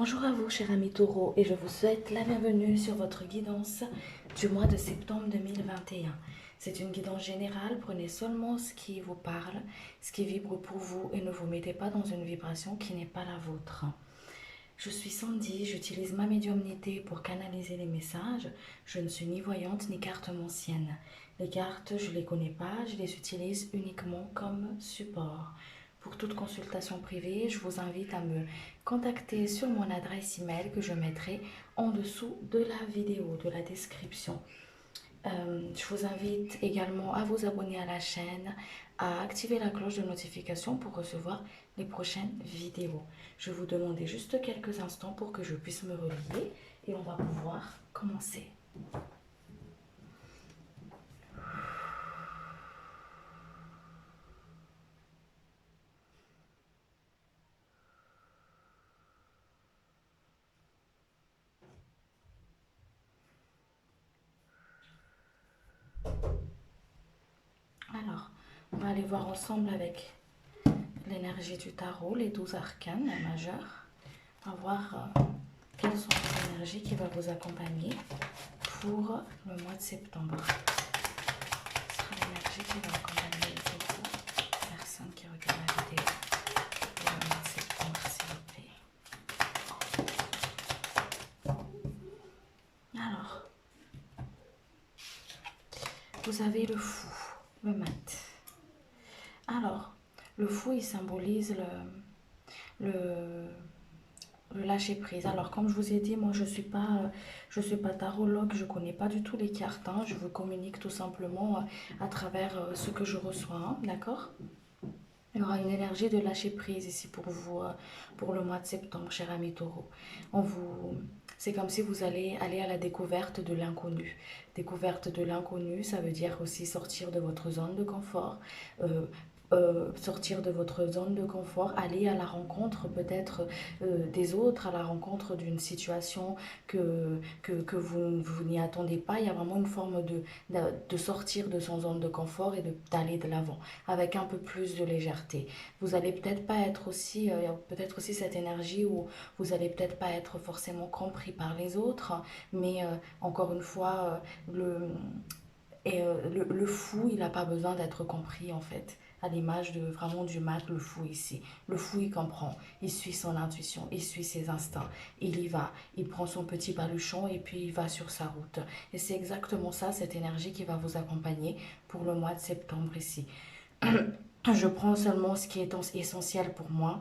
Bonjour à vous, chers amis taureaux, et je vous souhaite la bienvenue sur votre guidance du mois de septembre 2021. C'est une guidance générale, prenez seulement ce qui vous parle, ce qui vibre pour vous, et ne vous mettez pas dans une vibration qui n'est pas la vôtre. Je suis Sandy, j'utilise ma médiumnité pour canaliser les messages. Je ne suis ni voyante ni cartomancienne. Les cartes, je ne les connais pas, je les utilise uniquement comme support. Pour toute consultation privée, je vous invite à me contacter sur mon adresse email que je mettrai en dessous de la vidéo, de la description. Je vous invite également à vous abonner à la chaîne, à activer la cloche de notification pour recevoir les prochaines vidéos. Je vais vous demander juste quelques instants pour que je puisse me relier et on va pouvoir commencer. Alors, on va aller voir ensemble avec l'énergie du tarot, les 12 arcanes majeurs. On va voir quelles sont les énergies qui vont vous accompagner pour le mois de septembre. Ce sera l'énergie qui va accompagner les personnes qui regardent la vidéo pour le mois de septembre, s'il vous plaît. Alors, vous avez le fou, le mat. Alors, le fou, il symbolise le lâcher prise. Alors, comme je vous ai dit, moi, je suis pas tarologue, je connais pas du tout les cartes. Hein. Je vous communique tout simplement à travers ce que je reçois, hein, d'accord? Il y aura une énergie de lâcher prise ici pour vous, pour le mois de septembre, cher ami taureau. C'est comme si vous allez aller à la découverte de l'inconnu. Découverte de l'inconnu, ça veut dire aussi sortir de votre zone de confort, sortir de votre zone de confort, aller à la rencontre peut-être des autres, à la rencontre d'une situation que vous n'y attendez pas. Il y a vraiment une forme de sortir de son zone de confort et d'aller de l'avant avec un peu plus de légèreté. Vous allez peut-être pas être aussi, il y a peut-être aussi cette énergie où vous allez peut-être pas être forcément compris par les autres, mais encore une fois, le fou, il n'a pas besoin d'être compris en fait. À l'image de vraiment du mat, le fou ici. Le fou, il comprend, il suit son intuition, il suit ses instincts, il y va, il prend son petit baluchon et puis il va sur sa route. Et c'est exactement ça, cette énergie qui va vous accompagner pour le mois de septembre ici. Je prends seulement ce qui est essentiel pour moi.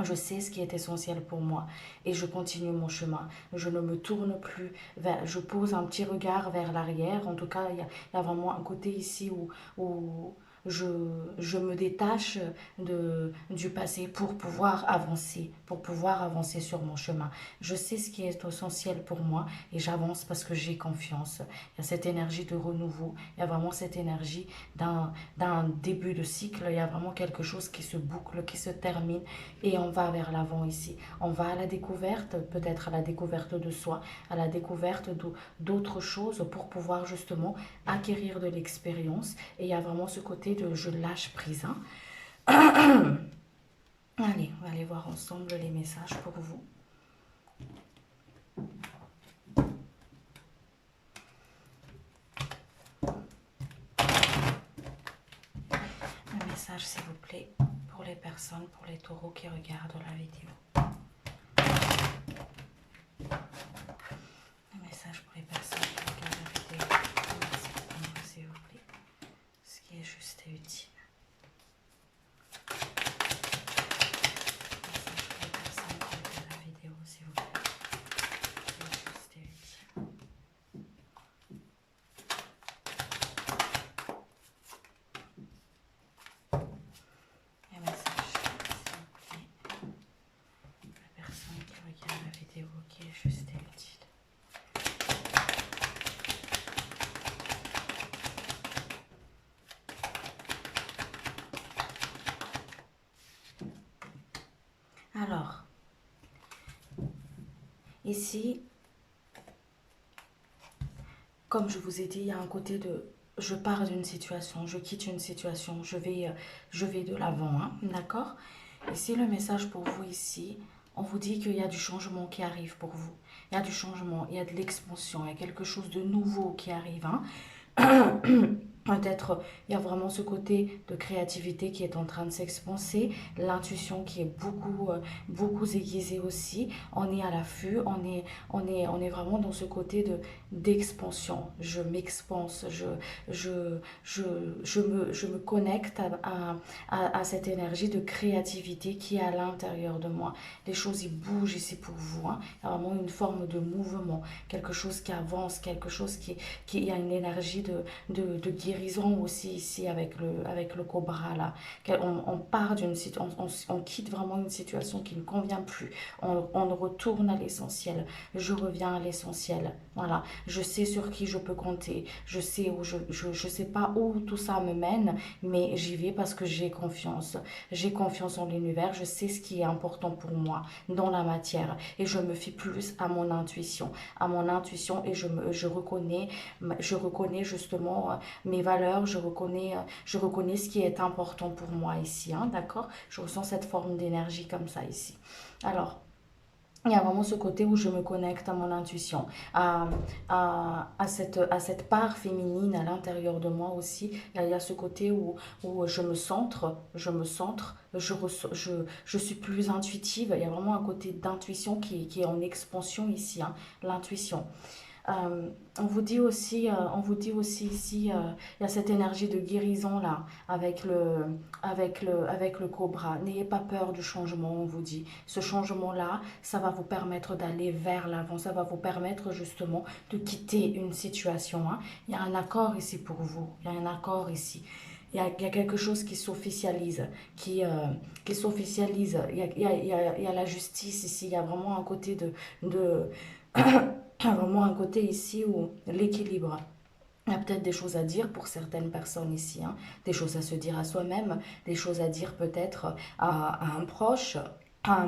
Je sais ce qui est essentiel pour moi et je continue mon chemin. Je ne me tourne plus vers, je pose un petit regard vers l'arrière. En tout cas, il y a vraiment un côté ici où je, je me détache du passé pour pouvoir avancer sur mon chemin. Je sais ce qui est essentiel pour moi et j'avance parce que j'ai confiance. Il y a cette énergie de renouveau, il y a vraiment cette énergie d'un début de cycle, il y a vraiment quelque chose qui se boucle, qui se termine et on va vers l'avant ici. On va à la découverte, peut-être à la découverte de soi, à la découverte d'autres choses pour pouvoir justement acquérir de l'expérience. Et il y a vraiment ce côté de je lâche prise. Hein. Allez, on va aller voir ensemble les messages pour vous. Un message s'il vous plaît pour les personnes, pour les taureaux qui regardent la vidéo. Un message pour les personnes qui regardent la vidéo, s'il vous plaît. Ce qui est juste et utile. Qui est juste et utile. Alors, ici, comme je vous ai dit, il y a un côté de je pars d'une situation, je quitte une situation, je vais de l'avant, hein, d'accord? Ici, le message pour vous ici, On vous dit qu'il y a du changement qui arrive pour vous. Il y a du changement, il y a de l'expansion, il y a quelque chose de nouveau qui arrive, hein. Peut-être il y a vraiment ce côté de créativité qui est en train de s'expanser, l'intuition qui est beaucoup aiguisée aussi. On est à l'affût, on est vraiment dans ce côté d'expansion. Je m'expanse, je, je, je me connecte à cette énergie de créativité qui est à l'intérieur de moi. Les choses, ils bougent ici pour vous, hein. Il y a vraiment une forme de mouvement, quelque chose qui avance, quelque chose qui a une énergie de guérison aussi ici avec le cobra là. On part d'une situation, on quitte vraiment une situation qui ne convient plus. On retourne à l'essentiel. Je reviens à l'essentiel. Voilà. Je sais sur qui je peux compter. Je sais pas où tout ça me mène, mais j'y vais parce que j'ai confiance. J'ai confiance en l'univers. Je sais ce qui est important pour moi dans la matière et je me fie plus à mon intuition et je reconnais justement mes valeurs, je reconnais ce qui est important pour moi ici, hein, d'accord? Je ressens cette forme d'énergie comme ça ici. Alors, il y a vraiment ce côté où je me connecte à mon intuition, à cette part féminine à l'intérieur de moi aussi. Il y a ce côté où je suis plus intuitive. Il y a vraiment un côté d'intuition qui est en expansion ici, hein, l'intuition. On vous dit aussi ici, il y a cette énergie de guérison là, avec le cobra. N'ayez pas peur du changement, on vous dit. Ce changement-là, ça va vous permettre d'aller vers l'avant, ça va vous permettre justement de quitter une situation, hein. Il y a un accord ici pour vous, il y a un accord ici. Il y a quelque chose qui s'officialise, qui s'officialise. Il y a la justice ici, il y a vraiment un côté de vraiment un côté ici où l'équilibre. Il y a peut-être des choses à dire pour certaines personnes ici, hein, des choses à se dire à soi-même, des choses à dire peut-être à un proche, à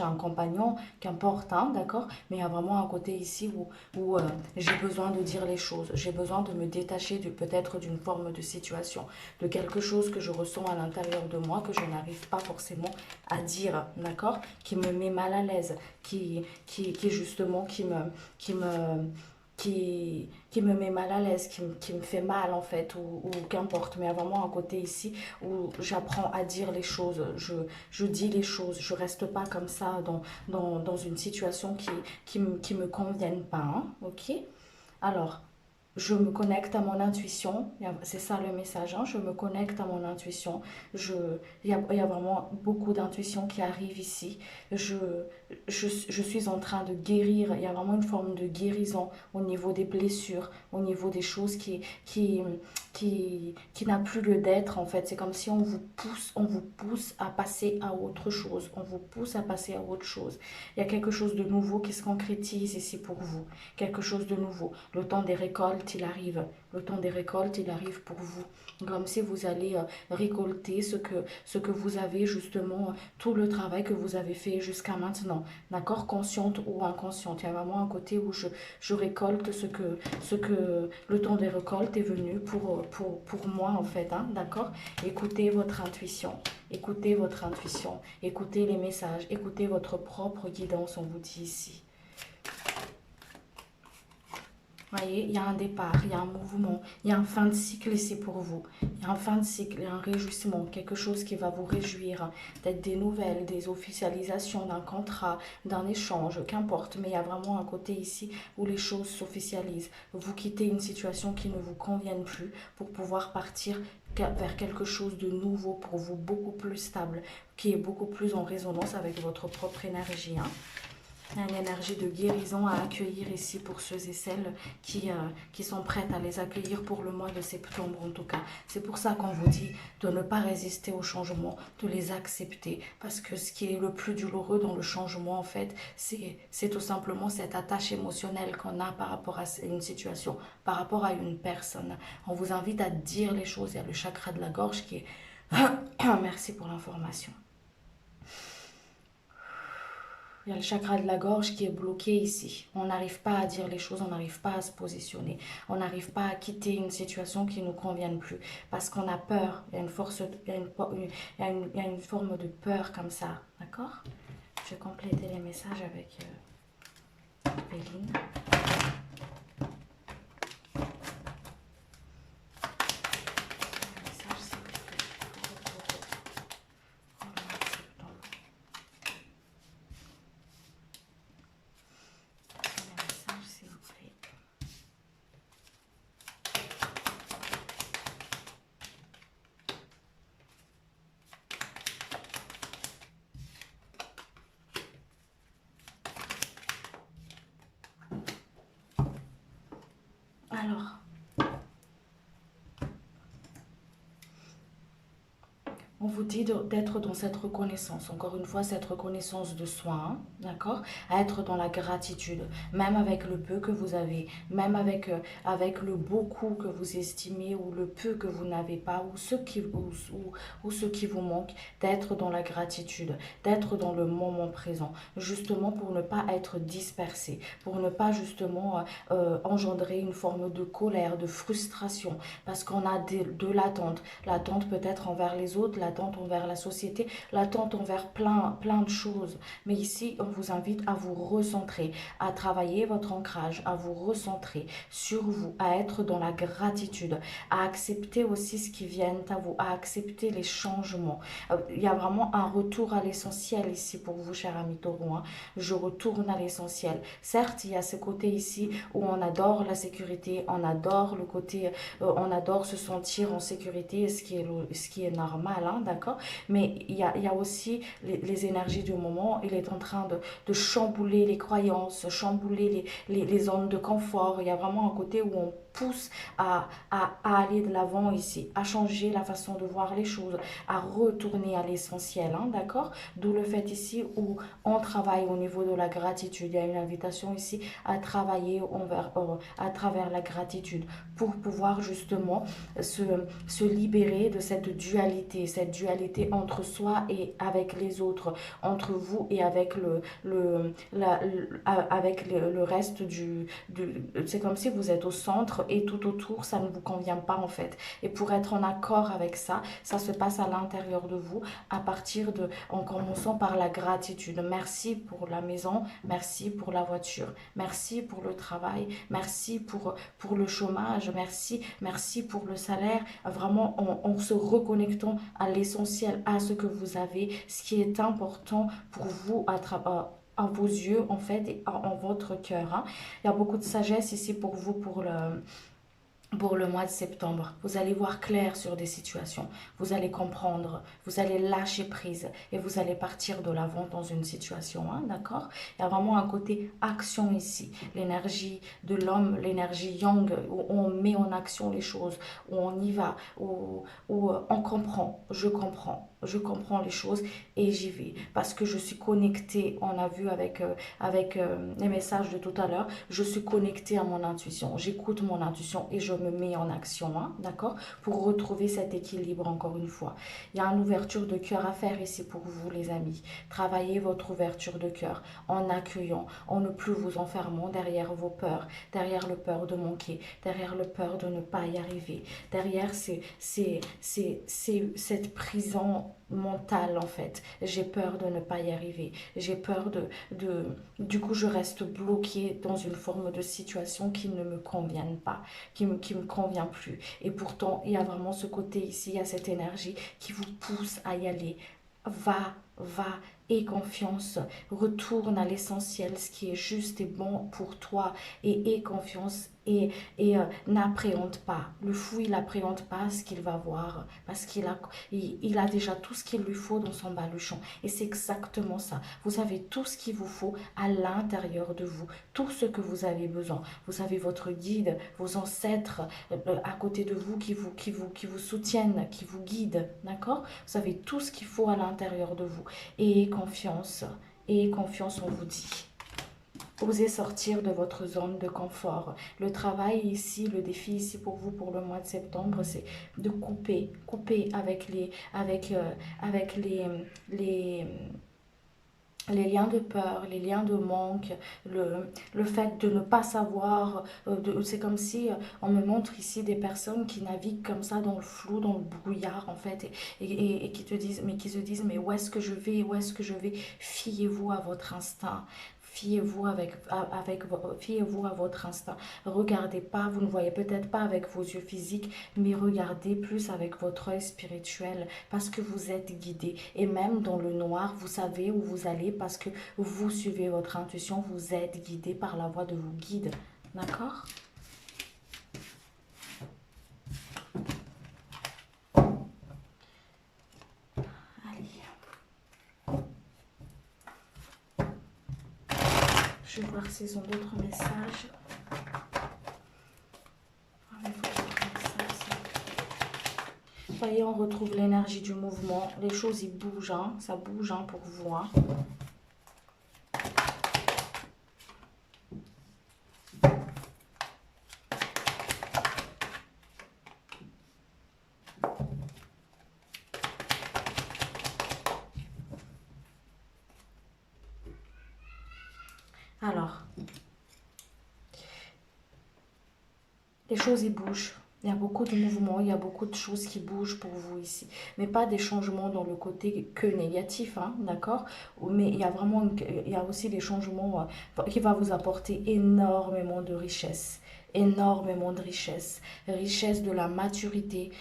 un compagnon, qu'importe, hein, d'accord? Mais il y a vraiment un côté ici où j'ai besoin de dire les choses, j'ai besoin de me détacher peut-être d'une forme de situation, de quelque chose que je ressens à l'intérieur de moi, que je n'arrive pas forcément à dire, d'accord? Qui me met mal à l'aise, qui justement, qui me, qui me met mal à l'aise, qui me fait mal en fait, ou qu'importe. Mais il y a vraiment un côté ici où j'apprends à dire les choses, je dis les choses, je reste pas comme ça dans une situation qui me convienne pas, hein, ok? Alors, je me connecte à mon intuition, c'est ça le message, hein, je me connecte à mon intuition, je, il y a vraiment beaucoup d'intuition qui arrive ici, je, je suis en train de guérir, il y a vraiment une forme de guérison au niveau des blessures, au niveau des choses qui n'a plus lieu d'être en fait, c'est comme si on vous pousse à passer à autre chose, on vous pousse à passer à autre chose, il y a quelque chose de nouveau qui se concrétise ici pour vous, quelque chose de nouveau. Le temps des récoltes, il arrive. Le temps des récoltes, il arrive pour vous. Comme si vous allez récolter ce que vous avez justement, tout le travail que vous avez fait jusqu'à maintenant. D'accord? Consciente ou inconsciente. Il y a vraiment un côté où je récolte ce que le temps des récoltes est venu pour moi en fait. Hein? D'accord? Écoutez votre intuition. Écoutez votre intuition. Écoutez les messages. Écoutez votre propre guidance, on vous dit ici. Voyez, il y a un départ, il y a un mouvement, il y a un fin de cycle ici pour vous. Il y a un fin de cycle, il y a un réjouissement, quelque chose qui va vous réjouir, peut-être des nouvelles, des officialisations d'un contrat, d'un échange, qu'importe. Mais il y a vraiment un côté ici où les choses s'officialisent. Vous quittez une situation qui ne vous convienne plus pour pouvoir partir vers quelque chose de nouveau pour vous, beaucoup plus stable, qui est beaucoup plus en résonance avec votre propre énergie, hein. Il y a une énergie de guérison à accueillir ici pour ceux et celles qui sont prêtes à les accueillir pour le mois de septembre en tout cas. C'est pour ça qu'on vous dit de ne pas résister au changement, de les accepter. Parce que ce qui est le plus douloureux dans le changement en fait, c'est tout simplement cette attache émotionnelle qu'on a par rapport à une situation, par rapport à une personne. On vous invite à dire les choses. Il y a le chakra de la gorge qui est... Merci pour l'information. Il y a le chakra de la gorge qui est bloqué ici. On n'arrive pas à dire les choses, on n'arrive pas à se positionner. On n'arrive pas à quitter une situation qui ne nous convienne plus. Parce qu'on a peur. Il y a une force, il y a une forme de peur comme ça. D'accord? Je vais compléter les messages avec Béline. Alors, on vous dit d'être dans cette reconnaissance, encore une fois, cette reconnaissance de soi, hein, d'accord? À être dans la gratitude, même avec le peu que vous avez, même avec le beaucoup que vous estimez ou le peu que vous n'avez pas ou ce qui vous manque, d'être dans la gratitude, d'être dans le moment présent, justement pour ne pas être dispersé, pour ne pas justement engendrer une forme de colère, de frustration, parce qu'on a de l'attente. L'attente peut-être envers les autres, l'attente envers la société, l'attente envers plein de choses. Mais ici, on vous invite à vous recentrer, à travailler votre ancrage, à vous recentrer sur vous, à être dans la gratitude, à accepter aussi ce qui vient à vous, à accepter les changements. Il y a vraiment un retour à l'essentiel ici pour vous, cher ami Taureau, hein. Je retourne à l'essentiel. Certes, il y a ce côté ici où on adore la sécurité, on adore le côté, on adore se sentir en sécurité, ce qui est normal, hein, d'accord? Mais il y a aussi les énergies du moment. Il est en train de chambouler les croyances, chambouler les zones de confort. Il y a vraiment un côté où on pousse à aller de l'avant ici, à changer la façon de voir les choses, à retourner à l'essentiel, hein, d'accord? D'où le fait ici où on travaille au niveau de la gratitude. Il y a une invitation ici à travailler à travers la gratitude pour pouvoir justement se libérer de cette dualité entre soi et avec les autres, entre vous et avec le reste c'est comme si vous êtes au centre et tout autour, ça ne vous convient pas en fait. Et pour être en accord avec ça, ça se passe à l'intérieur de vous, en commençant par la gratitude. Merci pour la maison, merci pour la voiture, merci pour le travail, merci pour le chômage, merci pour le salaire, vraiment en se reconnectant à l'essentiel, à ce que vous avez, ce qui est important pour vous à vos yeux en fait et en votre cœur, hein. Il y a beaucoup de sagesse ici pour vous pour le mois de septembre. Vous allez voir clair sur des situations, vous allez comprendre, vous allez lâcher prise et vous allez partir de l'avant dans une situation, hein, d'accord? Il y a vraiment un côté action ici, l'énergie de l'homme, l'énergie yang, où on met en action les choses, où on y va, où on comprend, je comprends les choses et j'y vais parce que je suis connectée, on a vu avec les messages de tout à l'heure, je suis connectée à mon intuition, j'écoute mon intuition et je me mets en action, hein, d'accord, pour retrouver cet équilibre encore une fois. Il y a une ouverture de cœur à faire ici pour vous les amis. Travaillez votre ouverture de cœur en accueillant, en ne plus vous enfermant derrière vos peurs, derrière le peur de manquer, derrière le peur de ne pas y arriver, derrière cette prison mentale en fait. J'ai peur de ne pas y arriver, j'ai peur du coup je reste bloquée dans une forme de situation qui ne me convienne pas, qui me convient plus. Et pourtant, il y a vraiment ce côté ici, il y a cette énergie qui vous pousse à y aller. Va, aie confiance, retourne à l'essentiel, ce qui est juste et bon pour toi, et aie confiance et n'appréhende pas. Le fou, il n'appréhende pas ce qu'il va voir, parce il a déjà tout ce qu'il lui faut dans son baluchon. Et c'est exactement ça. Vous avez tout ce qu'il vous faut à l'intérieur de vous, tout ce que vous avez besoin. Vous avez votre guide, vos ancêtres à côté de vous qui vous soutiennent, qui vous guident, d'accord? Vous avez tout ce qu'il faut à l'intérieur de vous. Et confiance, on vous dit. Osez sortir de votre zone de confort. Le travail ici, le défi ici pour vous pour le mois de septembre, c'est de couper avec les les liens de peur, les liens de manque, le fait de ne pas savoir, c'est comme si on me montre ici des personnes qui naviguent comme ça dans le flou, dans le brouillard en fait, et qui te disent, mais qui se disent, mais où est-ce que je vais, où est-ce que je vais? Fiez-vous à votre instinct. Fiez-vous à votre instinct. Regardez pas, vous ne voyez peut-être pas avec vos yeux physiques, mais regardez plus avec votre œil spirituel parce que vous êtes guidé. Et même dans le noir, vous savez où vous allez parce que vous suivez votre intuition, vous êtes guidé par la voix de vos guides. D'accord? Allez. Je vais voir s'ils ont d'autres messages. Vous voyez, on retrouve l'énergie du mouvement. Les choses, ils bougent. Hein. Ça bouge hein, pour vous. Hein. Alors, les choses, ils bougent. Il y a beaucoup de mouvements, il y a beaucoup de choses qui bougent pour vous ici. Mais pas des changements dans le côté que négatif, hein, d'accord? Mais il y a vraiment, il y a aussi des changements qui vont vous apporter énormément de richesse. Énormément de richesse. Richesse de la maturité,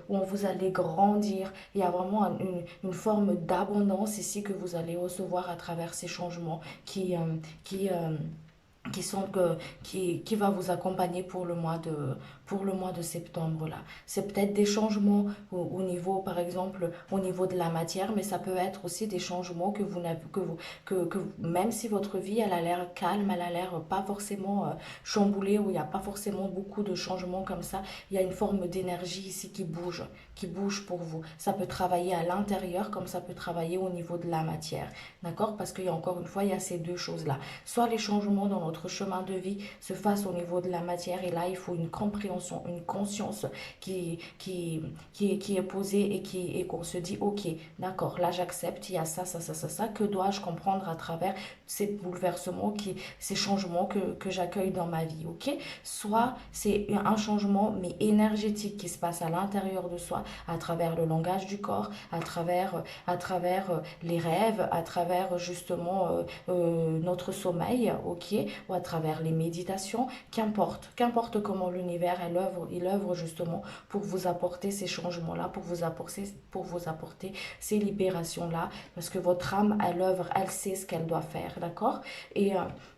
où vous allez grandir. Il y a vraiment une forme d'abondance ici que vous allez recevoir à travers ces changements qui, qui sont qui va vous accompagner pour le mois de septembre là. C'est peut-être des changements au niveau par exemple au niveau de la matière, mais ça peut être aussi des changements que vous n'avez que même si votre vie elle a l'air calme, elle a l'air pas forcément chamboulée, où il n'y a pas forcément beaucoup de changements comme ça, il y a une forme d'énergie ici qui bouge pour vous. Ça peut travailler à l'intérieur comme ça peut travailler au niveau de la matière, d'accord? Parce qu'il y a encore une fois il y a ces deux choses là. Soit les changements dans notre chemin de vie se fassent au niveau de la matière, et là il faut une compréhension, une conscience qui est posée et qu'on se dit ok, d'accord, là j'accepte, il y a ça, que dois-je comprendre à travers ces bouleversements, ces changements que j'accueille dans ma vie, ok? Soit c'est un changement mais énergétique qui se passe à l'intérieur de soi, à travers le langage du corps, à travers les rêves, à travers justement notre sommeil, ok, ou à travers les méditations, qu'importe comment l'univers il œuvre justement pour vous apporter ces changements-là, pour vous apporter ces libérations-là, parce que votre âme, elle œuvre, elle sait ce qu'elle doit faire, d'accord? Et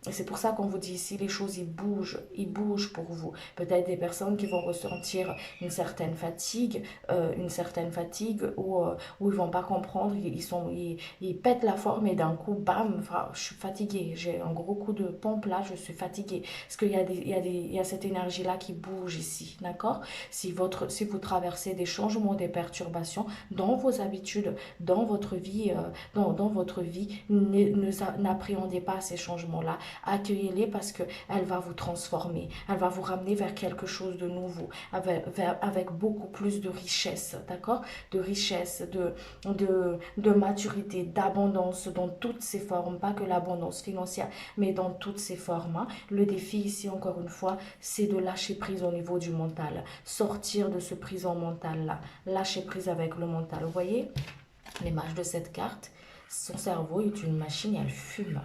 c'est pour ça qu'on vous dit ici, les choses, ils bougent pour vous. Peut-être des personnes qui vont ressentir une certaine fatigue où ils vont pas comprendre, ils pètent la forme et d'un coup, bam, enfin, je suis fatiguée, j'ai un gros coup de pompe là, je suis fatiguée. Parce qu'il y a il y a cette énergie-là qui bouge ici, d'accord? Si vous traversez des changements, des perturbations dans vos habitudes, dans votre vie, dans votre vie, n'appréhendez pas ces changements-là. Accueillez-les parce que elle va vous transformer, elle va vous ramener vers quelque chose de nouveau, avec beaucoup plus de richesse, d'accord? De richesse, de maturité, d'abondance dans toutes ses formes, pas que l'abondance financière, mais dans toutes ses formes. Hein. Le défi ici, encore une fois, c'est de lâcher prise au niveau du mental, sortir de ce prison mental-là, lâcher prise avec le mental. Vous voyez l'image de cette carte, son cerveau est une machine et elle fume.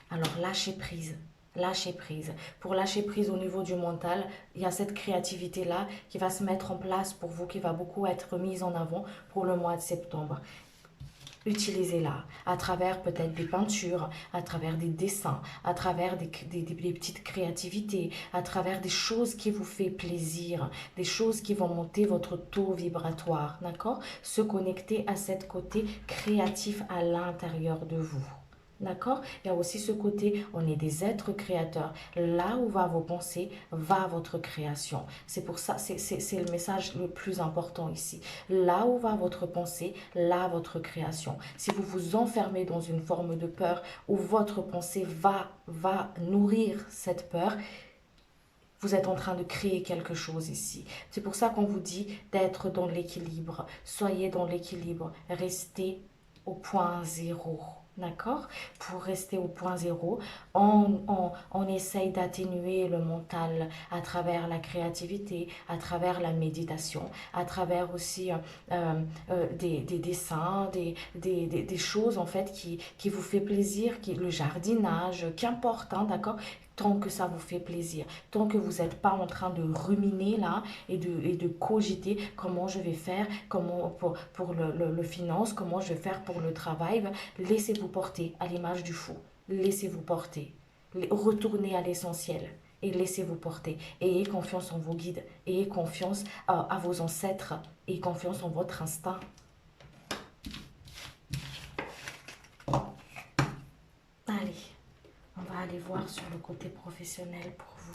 Alors lâchez prise. Lâcher prise. Pour lâcher prise au niveau du mental, il y a cette créativité-là qui va se mettre en place pour vous, qui va beaucoup être mise en avant pour le mois de septembre. Utilisez-la à travers peut-être des peintures, à travers des dessins, à travers des petites créativités, à travers des choses qui vous font plaisir, des choses qui vont monter votre taux vibratoire, d'accord? Se connecter à cet côté créatif à l'intérieur de vous. D'accord? Il y a aussi ce côté, on est des êtres créateurs. Là où va vos pensées, va votre création. C'est pour ça, c'est le message le plus important ici. Là où va votre pensée, là votre création. Si vous vous enfermez dans une forme de peur où votre pensée va nourrir cette peur, vous êtes en train de créer quelque chose ici. C'est pour ça qu'on vous dit d'être dans l'équilibre. Soyez dans l'équilibre. Restez au point zéro. d'accord? Pour rester au point zéro, on essaye d'atténuer le mental à travers la créativité, à travers la méditation, à travers aussi des dessins, des choses en fait qui vous fait plaisir, le jardinage, qu'importe, hein, d'accord? Tant que ça vous fait plaisir, tant que vous n'êtes pas en train de ruminer là et de cogiter comment je vais faire, comment pour le finance, comment je vais faire pour le travail, laissez-vous porter à l'image du fou. Laissez-vous porter. Retournez à l'essentiel et laissez-vous porter. Ayez confiance en vos guides. Ayez confiance à vos ancêtres. Ayez confiance en votre instinct. Allez, on va aller voir sur le côté professionnel pour vous.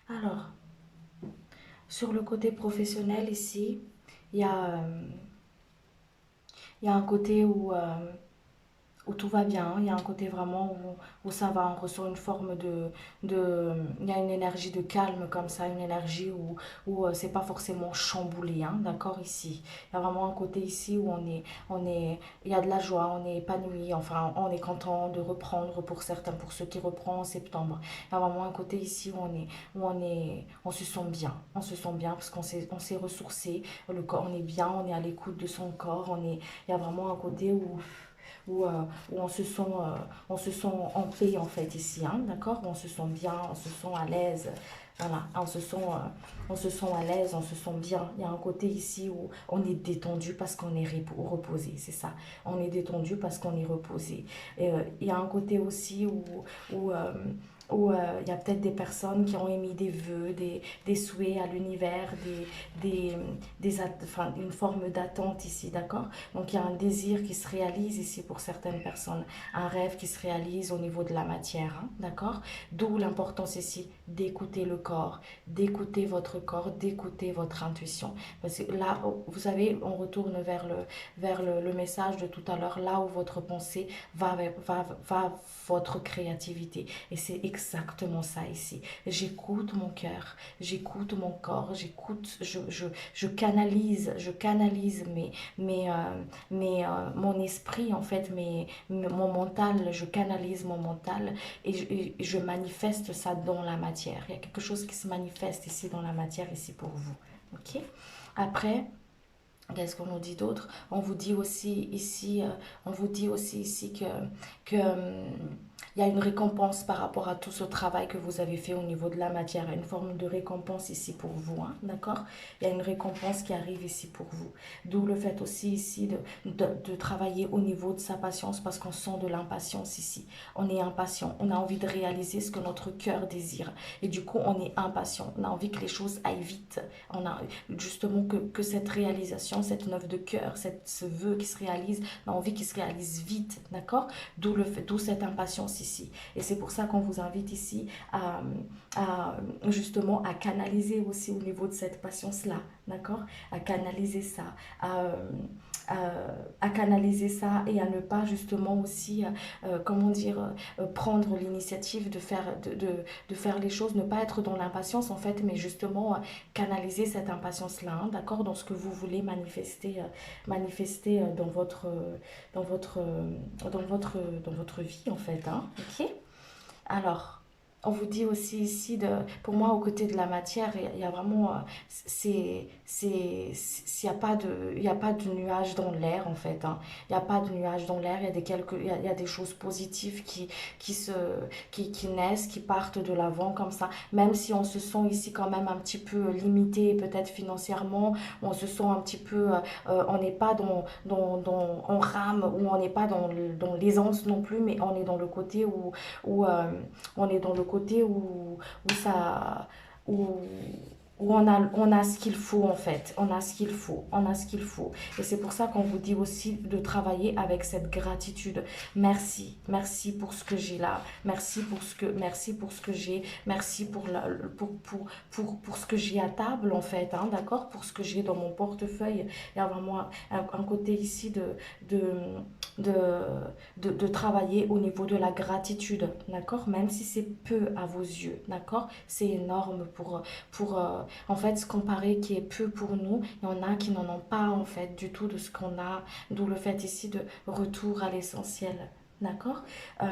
Alors, sur le côté professionnel ici, il y a, il y a un côté où tout va bien. Il y a un côté vraiment où ça va. On ressent une forme il y a une énergie de calme comme ça, une énergie où c'est pas forcément chamboulé, hein, d'accord, ici. Il y a vraiment un côté ici où il y a de la joie, on est épanoui, enfin, on est content de reprendre pour certains, pour ceux qui reprennent en septembre. Il y a vraiment un côté ici on se sent bien. On se sent bien parce on s'est ressourcé, le corps, on est bien, on est à l'écoute de son corps, il y a vraiment un côté où, où on se sent en paix en fait ici, hein, d'accord? On se sent bien, on se sent à l'aise, voilà, on se sent à l'aise, on se sent bien. Il y a un côté ici où on est détendu parce qu'on est reposé, c'est ça. On est détendu parce qu'on est reposé. Et il y a un côté aussi où, euh, où il y a peut-être des personnes qui ont émis des vœux, des souhaits à l'univers, enfin, une forme d'attente ici, d'accord? Donc il y a un désir qui se réalise ici pour certaines personnes, un rêve qui se réalise au niveau de la matière, hein, d'accord? D'où l'importance ici d'écouter le corps, d'écouter votre intuition. Parce que là, vous savez, on retourne vers le message de tout à l'heure, là où votre pensée va votre créativité. Et c'est exactement ça ici. J'écoute mon cœur, j'écoute mon corps, je canalise mon esprit, en fait, mon mental, je canalise mon mental et je manifeste ça dans la matière. Il y a quelque chose qui se manifeste ici dans la matière, ici pour vous. Ok? Après, qu'est-ce qu'on nous dit d'autre? On vous dit aussi ici, que il y a une récompense par rapport à tout ce travail que vous avez fait au niveau de la matière. Il y a une forme de récompense ici pour vous, hein, d'accord? Il y a une récompense qui arrive ici pour vous. D'où le fait aussi ici de travailler au niveau de sa patience parce qu'on sent de l'impatience ici. On est impatient, on a envie de réaliser ce que notre cœur désire. Et du coup, on est impatient, on a envie que les choses aillent vite. On a justement que cette réalisation, cette neuf de cœur, ce vœu qui se réalise, on a envie qu'il se réalise vite, d'accord? D'où cette impatience ici. Et c'est pour ça qu'on vous invite ici justement à canaliser aussi au niveau de cette patience-là, d'accord? À canaliser ça, à canaliser ça et à ne pas justement aussi, comment dire, prendre l'initiative de faire les choses, ne pas être dans l'impatience en fait, mais justement canaliser cette impatience-là, hein, d'accord, dans ce que vous voulez manifester dans votre vie en fait, hein, ok? Alors, on vous dit aussi ici, pour moi, aux côtés de la matière, il y a vraiment, il y a pas de nuage dans l'air, en fait, hein. Il n'y a pas de nuage dans l'air, il y a des choses positives qui, se, qui naissent, qui partent de l'avant, comme ça. Même si on se sent ici quand même un petit peu limité, peut-être financièrement, on se sent un petit peu, on n'est pas on rame, ou on n'est pas dans l'aisance non plus, mais on est dans le côté où on est dans le côté où ça... Où, où on a ce qu'il faut en fait, on a ce qu'il faut, on a ce qu'il faut. Et c'est pour ça qu'on vous dit aussi de travailler avec cette gratitude. Merci, merci pour ce que j'ai là, merci pour ce que j'ai, merci pour ce que j'ai à table en fait, hein, d'accord, pour ce que j'ai dans mon portefeuille. Il y a vraiment un côté ici de, de, de travailler au niveau de la gratitude, d'accord, même si c'est peu à vos yeux, d'accord, c'est énorme pour en fait se comparer qui est peu pour nous. Il y en a qui n'en ont pas en fait du tout de ce qu'on a, d'où le fait ici de retour à l'essentiel. D'accord. euh,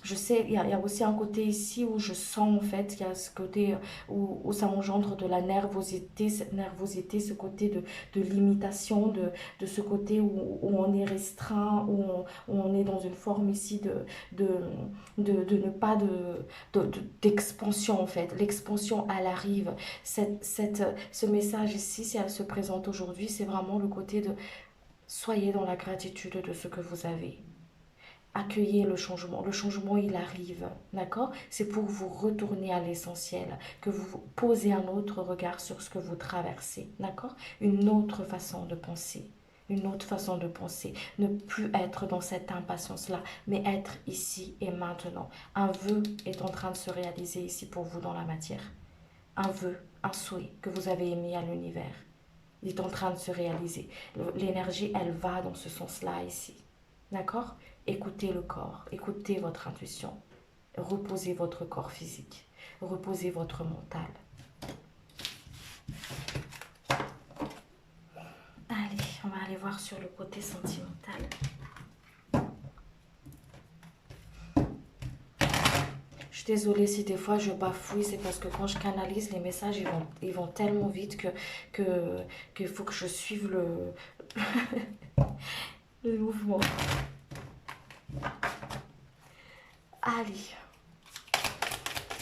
je sais, il y a aussi un côté ici où je sens en fait, il y a ce côté où ça engendre de la nervosité, cette nervosité, ce côté de limitation, de ce côté où on est restreint, où on est dans une forme ici de, de ne pas d'expansion en fait. L'expansion, elle arrive. Ce message ici, si elle se présente aujourd'hui, c'est vraiment le côté de soyez dans la gratitude de ce que vous avez. Accueillez le changement. Le changement, il arrive, d'accord? C'est pour vous retourner à l'essentiel, que vous posez un autre regard sur ce que vous traversez, d'accord? Une autre façon de penser. Une autre façon de penser. Ne plus être dans cette impatience-là, mais être ici et maintenant. Un vœu est en train de se réaliser ici pour vous dans la matière. Un vœu, un souhait que vous avez émis à l'univers. Il est en train de se réaliser. L'énergie, elle va dans ce sens-là ici. D'accord? Écoutez le corps, écoutez votre intuition. Reposez votre corps physique. Reposez votre mental. Allez, on va aller voir sur le côté sentimental. Je suis désolée si des fois je bafouille, c'est parce que quand je canalise les messages, ils vont tellement vite qu'il faut que je suive le mouvement. Allez,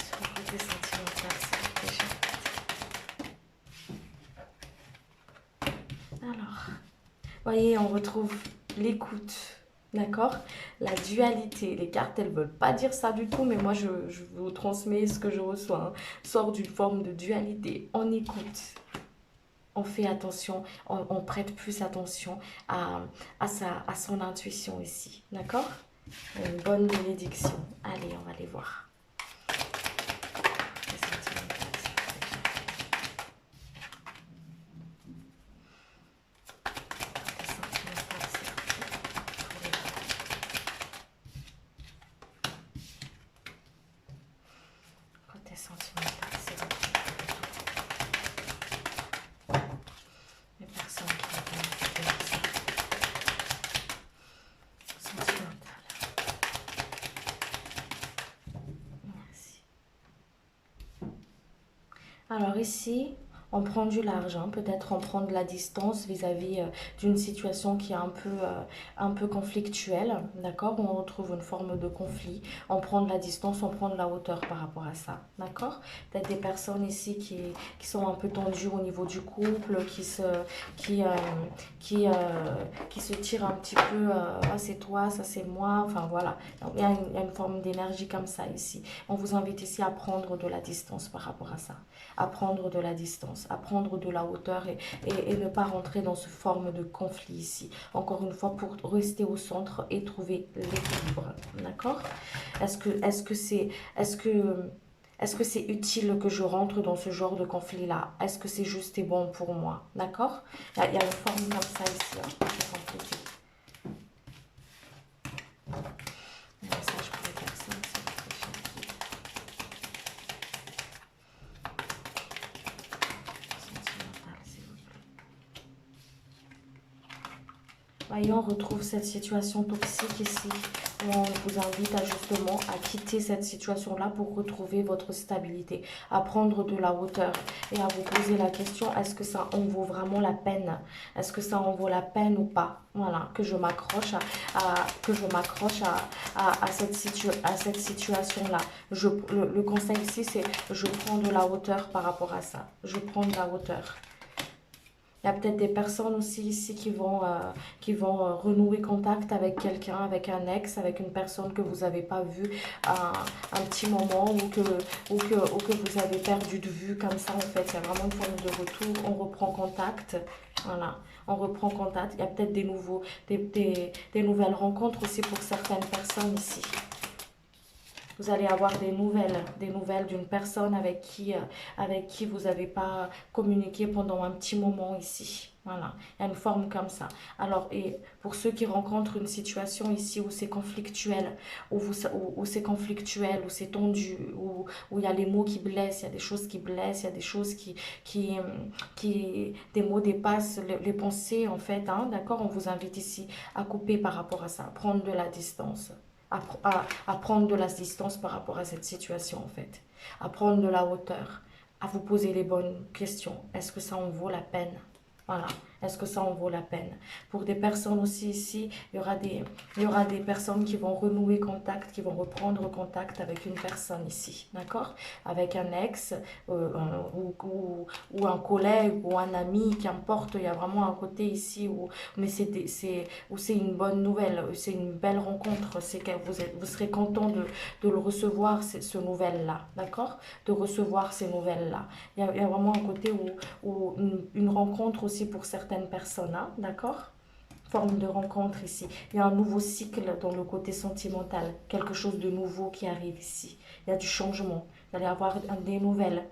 sur le côté sentimental, c'est déjà. Alors, voyez, on retrouve l'écoute, d'accord? La dualité. Les cartes, elles veulent pas dire ça du tout, mais moi, je vous transmets ce que je reçois. Hein. Sort d'une forme de dualité. On écoute. On fait attention, on prête plus attention à son intuition ici, d'accord? Une bonne bénédiction. Allez, on va les voir. Côté sentimental, c'est bon. Les personnes qui ont été sentimental. Merci. Alors ici, on prend du large, hein. Peut-être on prend de la distance vis-à-vis d'une situation qui est un peu conflictuelle, d'accord? On retrouve une forme de conflit, on prend de la distance, on prend de la hauteur par rapport à ça, d'accord? Peut-être des personnes ici qui sont un peu tendues au niveau du couple, qui, euh, qui se tirent un petit peu, ah c'est toi, ça c'est moi, enfin voilà. Il y a une forme d'énergie comme ça ici. On vous invite ici à prendre de la distance par rapport à ça. À prendre de la distance, à prendre de la hauteur et ne pas rentrer dans ce forme de conflit ici. Encore une fois, pour rester au centre et trouver l'équilibre. D'accord? Est-ce que c'est utile que je rentre dans ce genre de conflit-là? Est-ce que c'est juste et bon pour moi? D'accord? Il y a une forme comme ça ici. Hein, je vais compléter. Un message pour les personnes, voyez, on retrouve cette situation toxique ici. On vous invite à justement à quitter cette situation-là pour retrouver votre stabilité, à prendre de la hauteur et à vous poser la question, est-ce que ça en vaut vraiment la peine? Est-ce que ça en vaut la peine ou pas? Voilà, que je m'accroche à cette situation-là. Le conseil ici, c'est je prends de la hauteur par rapport à ça. Je prends de la hauteur. Il y a peut-être des personnes aussi ici qui vont renouer contact avec quelqu'un, avec un ex, avec une personne que vous n'avez pas vue un petit moment ou que vous avez perdu de vue comme ça. En fait, il y a vraiment une forme de retour. On reprend contact. Voilà, on reprend contact. Il y a peut-être des nouvelles rencontres aussi pour certaines personnes ici. Vous allez avoir des nouvelles d'une personne avec qui vous n'avez pas communiqué pendant un petit moment ici. Voilà, il y a une forme comme ça. Alors, et pour ceux qui rencontrent une situation ici où c'est conflictuel, où c'est conflictuel, où c'est tendu, où il y a les mots qui blessent, il y a des choses qui blessent, il y a des choses qui, des mots dépassent les pensées en fait, hein, d'accord? On vous invite ici à couper par rapport à ça, à prendre de la distance à prendre de la distance par rapport à cette situation en fait, à prendre de la hauteur, à vous poser les bonnes questions. Est-ce que ça en vaut la peine? Voilà. Est-ce que ça en vaut la peine? Pour des personnes aussi ici, il y aura des personnes qui vont renouer contact, qui vont reprendre contact avec une personne ici, d'accord? Avec un ex ou un collègue ou un ami, qu'importe, il y a vraiment un côté ici mais où c'est une bonne nouvelle, c'est une belle rencontre, c'est que vous serez content de le recevoir, ce nouvelle-là, d'accord? De recevoir ces nouvelles-là. Il y a vraiment un côté où une rencontre aussi pour certaines personnes, hein, d'accord? Forme de rencontre ici. Il y a un nouveau cycle dans le côté sentimental, quelque chose de nouveau qui arrive ici. Il y a du changement. Vous allez avoir des nouvelles.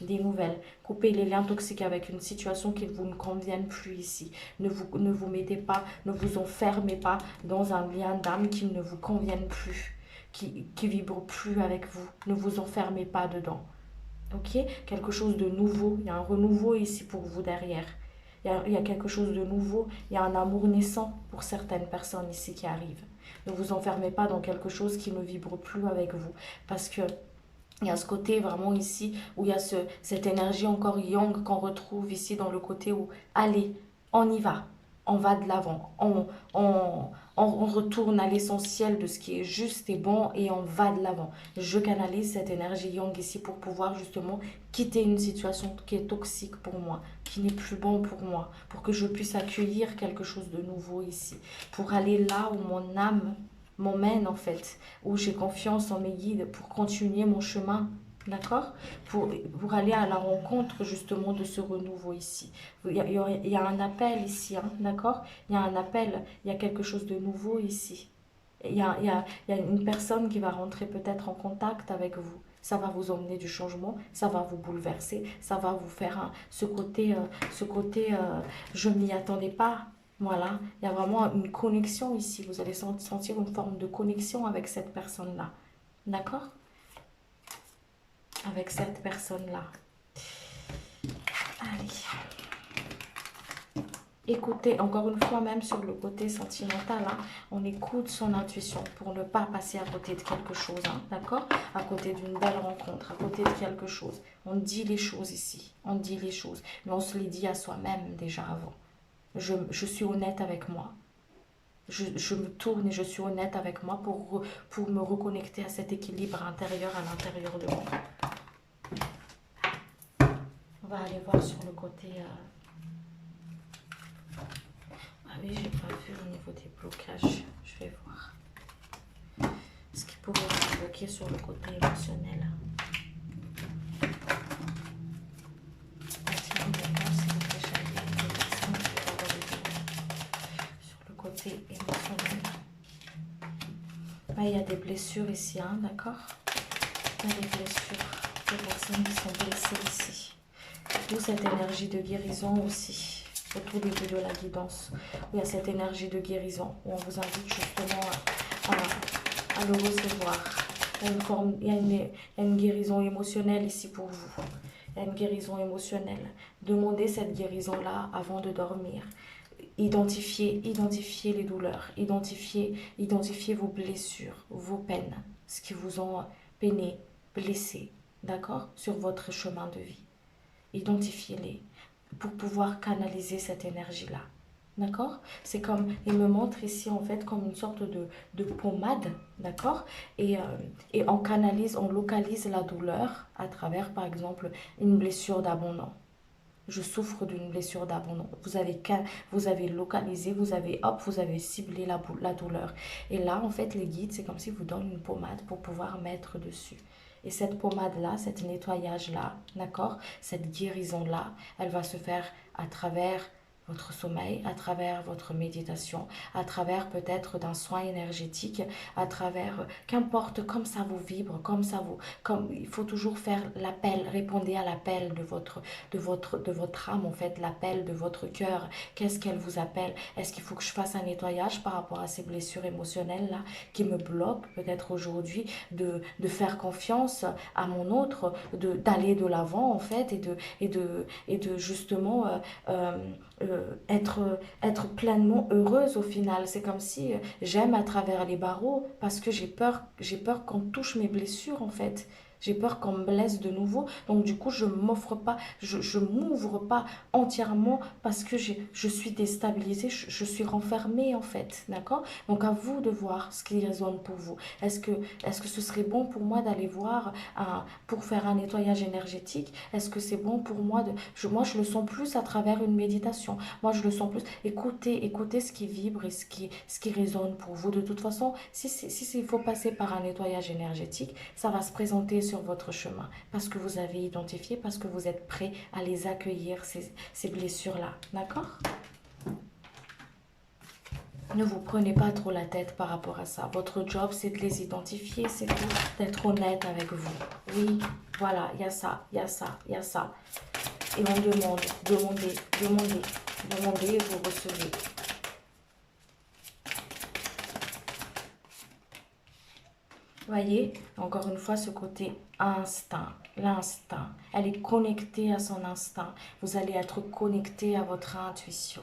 Des nouvelles. Coupez les liens toxiques avec une situation qui vous ne convienne plus ici. Ne vous mettez pas, ne vous enfermez pas dans un lien d'âme qui ne vous convienne plus, qui vibre plus avec vous. Ne vous enfermez pas dedans. Ok? Quelque chose de nouveau. Il y a un renouveau ici pour vous derrière. Il y a quelque chose de nouveau. Il y a un amour naissant pour certaines personnes ici qui arrivent. Ne vous enfermez pas dans quelque chose qui ne vibre plus avec vous. Parce que il y a ce côté vraiment ici où il y a cette énergie encore yang qu'on retrouve ici dans le côté où, allez, on va de l'avant, on retourne à l'essentiel de ce qui est juste et bon et on va de l'avant. Je canalise cette énergie yang ici pour pouvoir justement quitter une situation qui est toxique pour moi, qui n'est plus bon pour moi, pour que je puisse accueillir quelque chose de nouveau ici, pour aller là où mon âme m'emmène en fait, où j'ai confiance en mes guides pour continuer mon chemin, d'accord, pour aller à la rencontre justement de ce renouveau ici. Il y a un appel ici, hein, d'accord, il y a un appel, il y a quelque chose de nouveau ici. Il y a une personne qui va rentrer peut-être en contact avec vous. Ça va vous emmener du changement, ça va vous bouleverser, ça va vous faire ce côté je m'y attendais pas. Voilà, il y a vraiment une connexion ici. Vous allez sentir une forme de connexion avec cette personne-là. D'accord? Avec cette personne-là. Allez. Écoutez, encore une fois, même sur le côté sentimental, hein, on écoute son intuition pour ne pas passer à côté de quelque chose, hein, d'accord? À côté d'une belle rencontre, à côté de quelque chose. On dit les choses ici, on dit les choses, mais on se les dit à soi-même déjà avant. Je suis honnête avec moi. Je me tourne et je suis honnête avec moi pour me reconnecter à cet équilibre intérieur à l'intérieur de moi. On va aller voir sur le côté... Ah oui, j'ai pas vu au niveau des blocages. Je vais voir. Ce qui pourrait vous bloquer sur le côté émotionnel. Sur le côté émotionnel. Ah, il y a des blessures ici, hein, d'accord? Il y a des blessures. Des personnes qui sont blessées ici. D'où cette énergie de guérison aussi. Au tout début de la guidance, où il y a cette énergie de guérison, où on vous invite justement à le recevoir. Il y a une guérison émotionnelle ici pour vous. Il y a une guérison émotionnelle. Demandez cette guérison-là avant de dormir. Identifiez les douleurs. Identifiez vos blessures, vos peines, ce qui vous ont peiné, blessé, d'accord, sur votre chemin de vie. Identifiez-les pour pouvoir canaliser cette énergie-là. D'accord? C'est comme, il me montre ici en fait comme une sorte de pommade, d'accord? Et on canalise, on localise la douleur à travers par exemple une blessure d'abandon. Je souffre d'une blessure d'abandon. Vous avez localisé, vous avez ciblé la douleur. Et là, en fait, les guides, c'est comme si vous donnent une pommade pour pouvoir mettre dessus. Et cette pommade-là, cet nettoyage-là, d'accord, cette guérison-là, elle va se faire à travers votre sommeil, à travers votre méditation, à travers peut-être d'un soin énergétique, à travers, qu'importe, comme ça vous vibre, comme il faut toujours faire l'appel, répondez à l'appel de votre âme, en fait, l'appel de votre cœur. Qu'est-ce qu'elle vous appelle? Est-ce qu'il faut que je fasse un nettoyage par rapport à ces blessures émotionnelles là qui me bloquent peut-être aujourd'hui de faire confiance à mon autre, d'aller de l'avant en fait et de justement être pleinement heureuse au final. C'est comme si j'aime à travers les barreaux parce que j'ai peur qu'on touche mes blessures en fait. J'ai peur qu'on me blesse de nouveau. Donc du coup, je m'offre pas, je m'ouvre pas entièrement parce que je suis déstabilisée, je suis renfermée en fait. D'accord? Donc à vous de voir ce qui résonne pour vous. Est-ce que ce serait bon pour moi d'aller voir pour faire un nettoyage énergétique? Est-ce que c'est bon pour moi moi, je le sens plus à travers une méditation. Moi, je le sens plus. Écoutez ce qui vibre et ce qui résonne pour vous. De toute façon, il faut passer par un nettoyage énergétique, ça va se présenter sur votre chemin parce que vous avez identifié, parce que vous êtes prêt à les accueillir, ces blessures-là. D'accord? Ne vous prenez pas trop la tête par rapport à ça. Votre job, c'est de les identifier, c'est tout, d'être honnête avec vous. Oui, voilà, il y a ça, il y a ça, il y a ça. Et on demandez et vous recevez. Voyez, encore une fois, ce côté instinct, l'instinct. Elle est connectée à son instinct. Vous allez être connecté à votre intuition,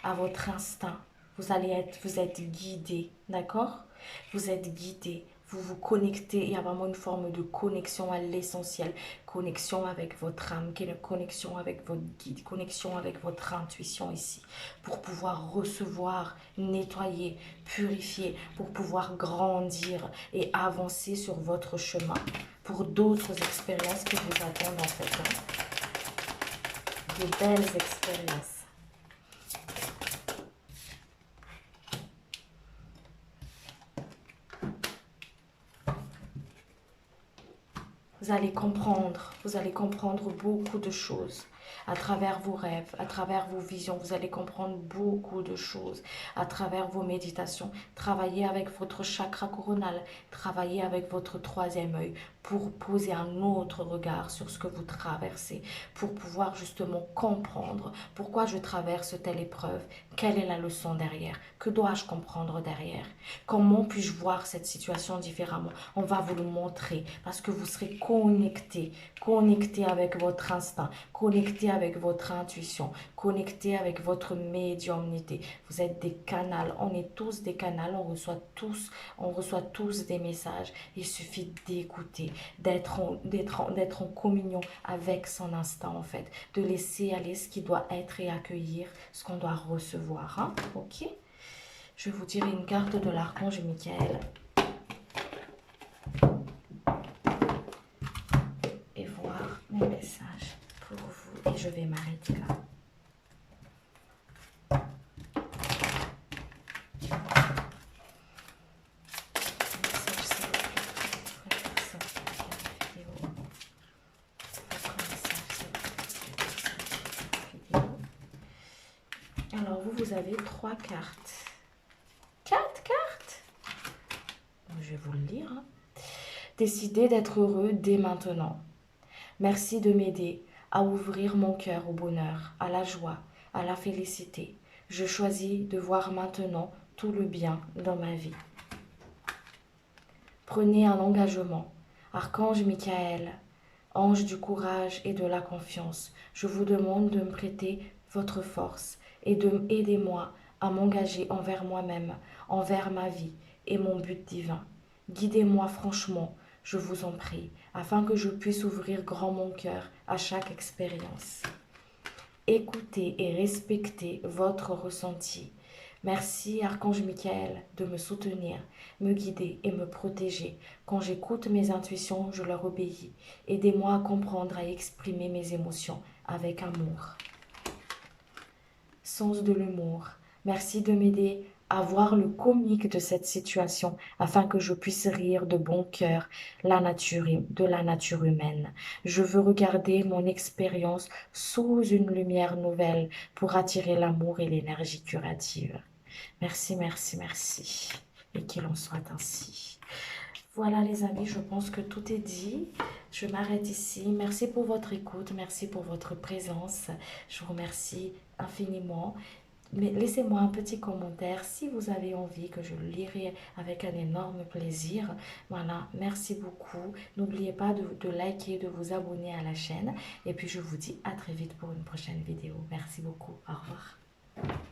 à votre instinct. Vous êtes guidé, d'accord? Vous êtes guidé. Vous vous connectez, il y a vraiment une forme de connexion à l'essentiel, connexion avec votre âme, connexion avec votre guide, connexion avec votre intuition ici, pour pouvoir recevoir, nettoyer, purifier, pour pouvoir grandir et avancer sur votre chemin pour d'autres expériences qui vous attendent en fait, hein. De belles expériences. Vous allez comprendre beaucoup de choses à travers vos rêves, à travers vos visions. Vous allez comprendre beaucoup de choses à travers vos méditations. Travaillez avec votre chakra coronal, travaillez avec votre troisième œil pour poser un autre regard sur ce que vous traversez, pour pouvoir justement comprendre pourquoi je traverse telle épreuve, quelle est la leçon derrière, que dois-je comprendre derrière, comment puis-je voir cette situation différemment. On va vous le montrer parce que vous serez connecté avec votre instinct, connecté avec votre intuition, connecté avec votre médiumnité. Vous êtes des canals, on est tous des canals, on reçoit tous des messages. Il suffit d'écouter, d'être en communion avec son instinct en fait, de laisser aller ce qui doit être et accueillir ce qu'on doit recevoir. Hein? Ok? Je vais vous tirer une carte de l'archange Michael. Et voir mes messages pour vous. Et je vais m'arrêter là. Alors vous avez 3 cartes. 4 cartes? Je vais vous le lire. Hein. Décidez d'être heureux dès maintenant. Merci de m'aider à ouvrir mon cœur au bonheur, à la joie, à la félicité. Je choisis de voir maintenant tout le bien dans ma vie. Prenez un engagement. Archange Michael, ange du courage et de la confiance, je vous demande de me prêter votre force et de m'aider-moi à m'engager envers moi-même, envers ma vie et mon but divin. Guidez-moi franchement, je vous en prie, afin que je puisse ouvrir grand mon cœur à chaque expérience. Écoutez et respectez votre ressenti. Merci, Archange Michael, de me soutenir, me guider et me protéger. Quand j'écoute mes intuitions, je leur obéis. Aidez-moi à comprendre, à exprimer mes émotions avec amour. Sens de l'humour. Merci de m'aider à voir le comique de cette situation afin que je puisse rire de bon cœur de la nature humaine. Je veux regarder mon expérience sous une lumière nouvelle pour attirer l'amour et l'énergie curative. Merci, merci, merci. Et qu'il en soit ainsi. Voilà les amis, je pense que tout est dit. Je m'arrête ici. Merci pour votre écoute, merci pour votre présence. Je vous remercie infiniment. Mais laissez-moi un petit commentaire si vous avez envie que je le lirai avec un énorme plaisir. Voilà, merci beaucoup. N'oubliez pas de liker, de vous abonner à la chaîne. Et puis je vous dis à très vite pour une prochaine vidéo. Merci beaucoup. Au revoir.